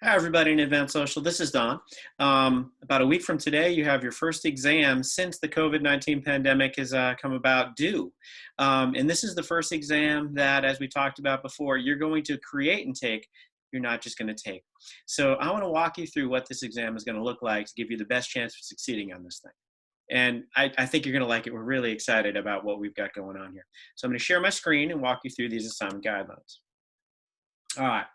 Hi, everybody in Advanced Social. This is Don. About a week from today, you have your first exam since the COVID-19 pandemic has come about due. And this is the first exam that, as we talked about before, you're going to create and take. You're not just going to take. So I want to walk you through what this exam is going to look like to give you the best chance of succeeding on this thing. And I think you're going to like it. We're really excited about what we've got going on here. So I'm going to share my screen and walk you through these assignment guidelines. All right.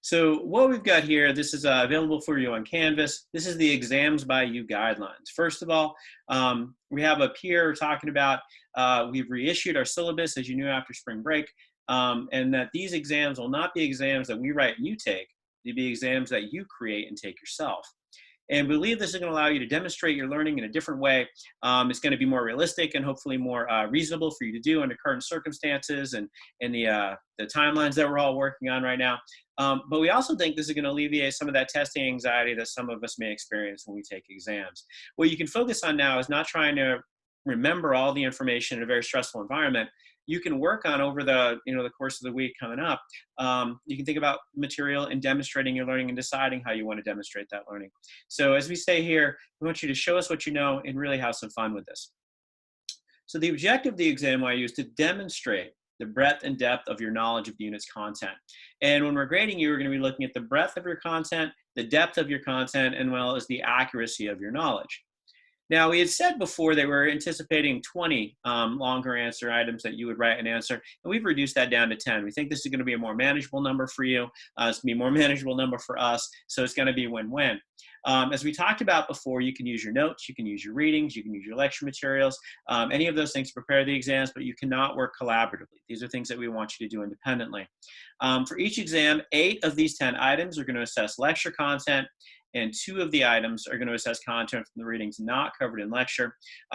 So what we've got here, this is available for you on Canvas. This is the Exams by You guidelines. First of all, we have up here talking about we've reissued our syllabus, as you knew, after spring break, and that these exams will not be exams that we write and you take. They'll be exams that you create and take yourself. And we believe this is going to allow you to demonstrate your learning in a different way. It's going to be more realistic and hopefully more reasonable for you to do under current circumstances and the timelines that we're all working on right now. But we also think this is going to alleviate some of that testing anxiety that some of us may experience when we take exams. What you can focus on now is not trying to remember all the information in a very stressful environment. You can work on over the course of the week coming up. You can think about material and demonstrating your learning and deciding how you want to demonstrate that learning. So as we say here, we want you to show us what you know and really have some fun with this. So the objective of the exam I use to demonstrate the breadth and depth of your knowledge of the unit's content. And when we're grading you, we're going to be looking at the breadth of your content, the depth of your content, and well as the accuracy of your knowledge. Now, we had said before that we're anticipating 20 longer answer items that you would write and answer, and we've reduced that down to 10. We think this is going to be a more manageable number for you. It's going to be a more manageable number for us, so it's going to be win-win. As we talked about before, you can use your notes, you can use your readings, you can use your lecture materials, any of those things to prepare the exams, but you cannot work collaboratively. These are things that we want you to do independently. For each exam, 8 of these 10 items are going to assess lecture content, and 2 of the items are going to assess content from the readings not covered in lecture.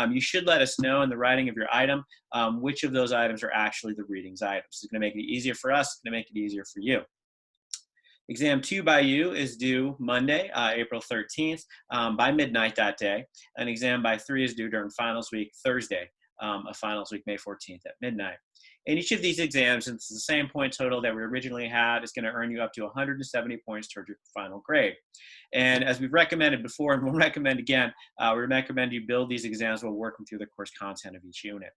You should let us know in the writing of your item which of those items are actually the readings items. It's going to make it easier for us, it's going to make it easier for you. Exam 2 by you is due Monday, April 13th by midnight that day. And exam by 3 is due during finals week, Thursday of finals week, May 14th at midnight. And each of these exams, since it's the same point total that we originally had, is going to earn you up to 170 points towards your final grade. And as we've recommended before, and we'll recommend again, we recommend you build these exams while working through the course content of each unit.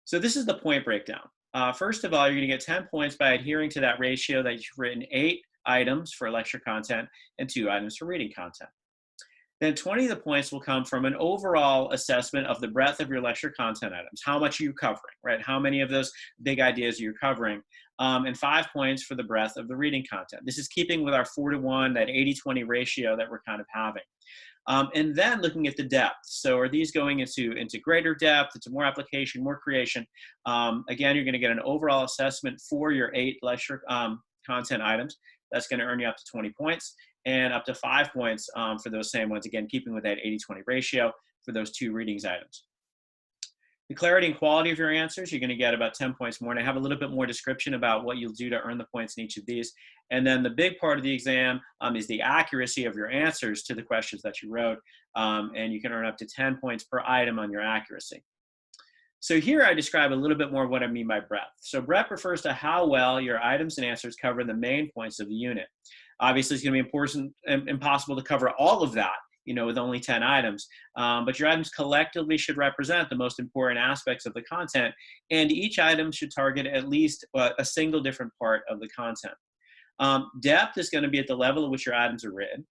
So this is the point breakdown. First of all, you're going to get 10 points by adhering to that ratio that you've written 8 items for lecture content and 2 items for reading content. Then 20 of the points will come from an overall assessment of the breadth of your lecture content items. How much are you covering, right? How many of those big ideas are you covering? And 5 points for the breadth of the reading content. This is keeping with our 4-to-1, that 80-20 ratio that we're kind of having. And then looking at the depth. So are these going into greater depth, into more application, more creation? Again, you're going to get an overall assessment for your 8 lecture content items. That's going to earn you up to 20 points. And up to 5 points for those same ones, again, keeping with that 80-20 ratio for those 2 readings items. The clarity and quality of your answers, you're going to get about 10 points more. And I have a little bit more description about what you'll do to earn the points in each of these. And then the big part of the exam is the accuracy of your answers to the questions that you wrote. And you can earn up to 10 points per item on your accuracy. So here I describe a little bit more of what I mean by breadth. So breadth refers to how well your items and answers cover the main points of the unit. Obviously, it's going to be impossible to cover all of that, with only 10 items. But your items collectively should represent the most important aspects of the content, and each item should target at least a single different part of the content. Depth is going to be at the level at which your items are written.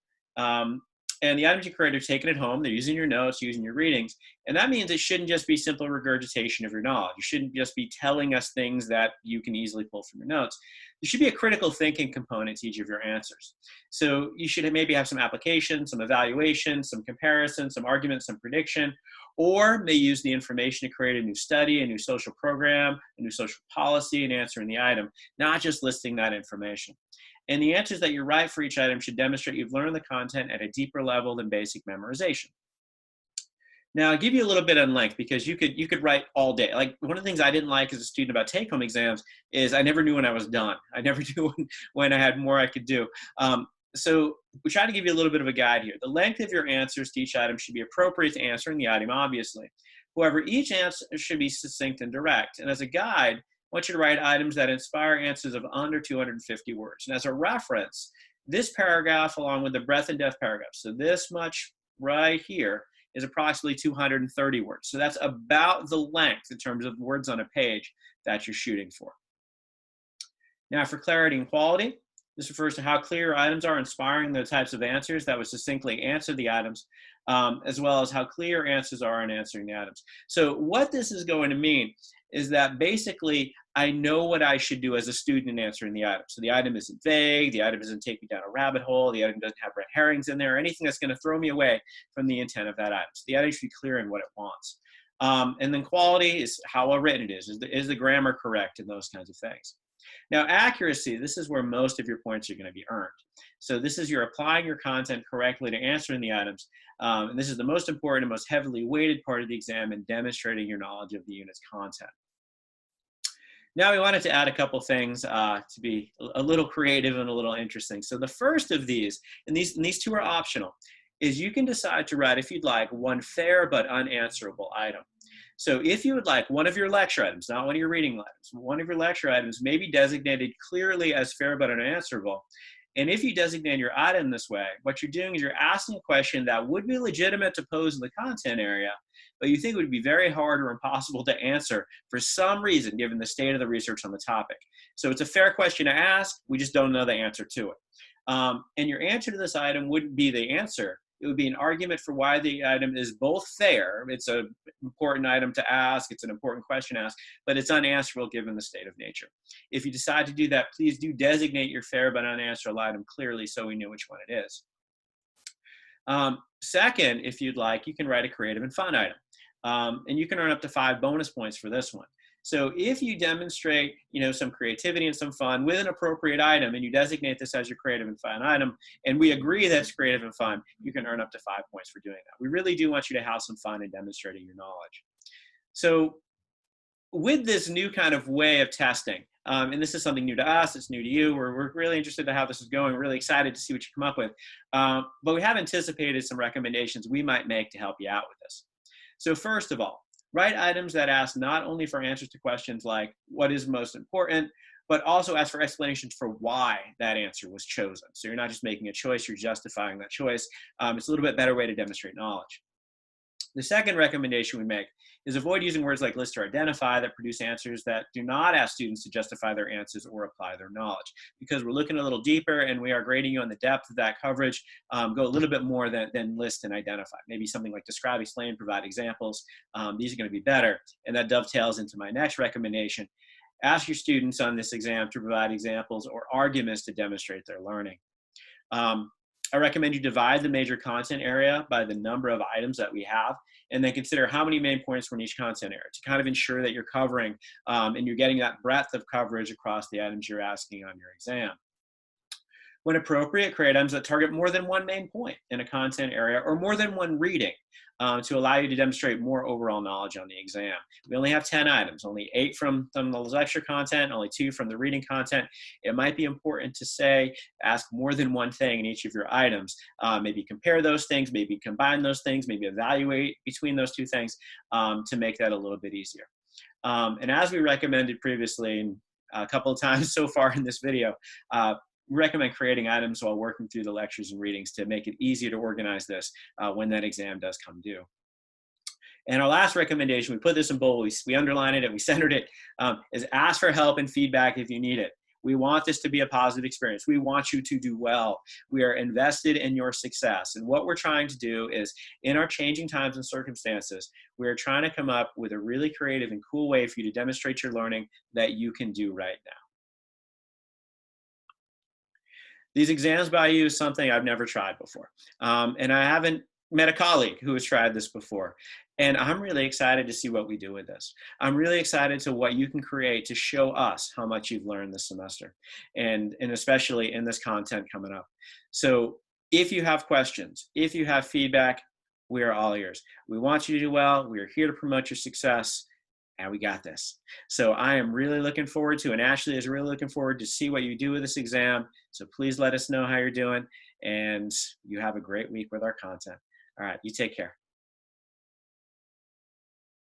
And the items you create are taken at home. They're using your notes, using your readings. And that means it shouldn't just be simple regurgitation of your knowledge. You shouldn't just be telling us things that you can easily pull from your notes. There should be a critical thinking component to each of your answers. So you should maybe have some application, some evaluation, some comparison, some argument, some prediction, or may use the information to create a new study, a new social program, a new social policy, and answering the item, not just listing that information. And the answers that you write for each item should demonstrate you've learned the content at a deeper level than basic memorization. Now, I'll give you a little bit on length because you could write all day. Like, one of the things I didn't like as a student about take-home exams is I never knew when I was done. I never knew when I had more I could do. So we try to give you a little bit of a guide here. The length of your answers to each item should be appropriate to answering the item, obviously. However, each answer should be succinct and direct. And as a guide, I want you to write items that inspire answers of under 250 words. And as a reference, this paragraph along with the breadth and depth paragraph. So this much right here is approximately 230 words. So that's about the length in terms of words on a page that you're shooting for. Now for clarity and quality, this refers to how clear items are, inspiring the types of answers that would succinctly answer the items, as well as how clear answers are in answering the items. So what this is going to mean is that basically I know what I should do as a student in answering the item. So the item isn't vague, the item doesn't take me down a rabbit hole, the item doesn't have red herrings in there, or anything that's going to throw me away from the intent of that item. So the item should be clear in what it wants. And then quality is how well written it is. Is the grammar correct, and those kinds of things. Now, accuracy, this is where most of your points are going to be earned. So this is you're applying your content correctly to answering the items. And this is the most important and most heavily weighted part of the exam in demonstrating your knowledge of the unit's content. Now we wanted to add a couple things to be a little creative and a little interesting. So the first of these, and these two are optional, is you can decide to write, if you'd like, one fair but unanswerable item. So if you would like one of your lecture items, not one of your reading items, one of your lecture items may be designated clearly as fair but unanswerable. And if you designate your item this way, what you're doing is you're asking a question that would be legitimate to pose in the content area, but you think it would be very hard or impossible to answer for some reason, given the state of the research on the topic. So it's a fair question to ask, we just don't know the answer to it. And your answer to this item wouldn't be the answer. It would be an argument for why the item is both fair, it's an important item to ask, it's an important question to ask, but it's unanswerable given the state of nature. If you decide to do that, please do designate your fair but unanswerable item clearly so we know which one it is. Second, if you'd like, you can write a creative and fun item. And you can earn up to 5 bonus points for this one. So if you demonstrate, some creativity and some fun with an appropriate item, and you designate this as your creative and fun item, and we agree that's creative and fun, you can earn up to 5 points for doing that. We really do want you to have some fun in demonstrating your knowledge. So with this new kind of way of testing, and this is something new to us, it's new to you, we're really interested to how this is going, we're really excited to see what you come up with, but we have anticipated some recommendations we might make to help you out with this. So first of all, write items that ask not only for answers to questions like what is most important, but also ask for explanations for why that answer was chosen. So you're not just making a choice, you're justifying that choice. It's a little bit better way to demonstrate knowledge. The second recommendation we make is avoid using words like list or identify that produce answers that do not ask students to justify their answers or apply their knowledge. Because we're looking a little deeper and we are grading you on the depth of that coverage, go a little bit more than list and identify. Maybe something like describe, explain, provide examples. These are going to be better. And that dovetails into my next recommendation. Ask your students on this exam to provide examples or arguments to demonstrate their learning. I recommend you divide the major content area by the number of items that we have, and then consider how many main points from each content area to kind of ensure that you're covering and you're getting that breadth of coverage across the items you're asking on your exam. When appropriate, create items that target more than one main point in a content area or more than one reading to allow you to demonstrate more overall knowledge on the exam. We only have 10 items, only 8 from the lecture content, only 2 from the reading content. It might be important to ask more than one thing in each of your items. Maybe compare those things, maybe combine those things, maybe evaluate between those 2 things to make that a little bit easier. And as we recommended previously, a couple of times so far in this video, we recommend creating items while working through the lectures and readings to make it easier to organize this when that exam does come due. And our last recommendation, we put this in bold, we underlined it and we centered it, is ask for help and feedback if you need it. We want this to be a positive experience. We want you to do well. We are invested in your success. And what we're trying to do is, in our changing times and circumstances, we are trying to come up with a really creative and cool way for you to demonstrate your learning that you can do right now. These exams by you is something I've never tried before. And I haven't met a colleague who has tried this before. And I'm really excited to see what we do with this. I'm really excited to what you can create to show us how much you've learned this semester, and especially in this content coming up. So if you have questions, if you have feedback, we are all ears. We want you to do well. We are here to promote your success. And we got this. So I am really looking forward to, and Ashley is really looking forward to see what you do with this exam. So please let us know how you're doing, and you have a great week with our content. All right, you take care.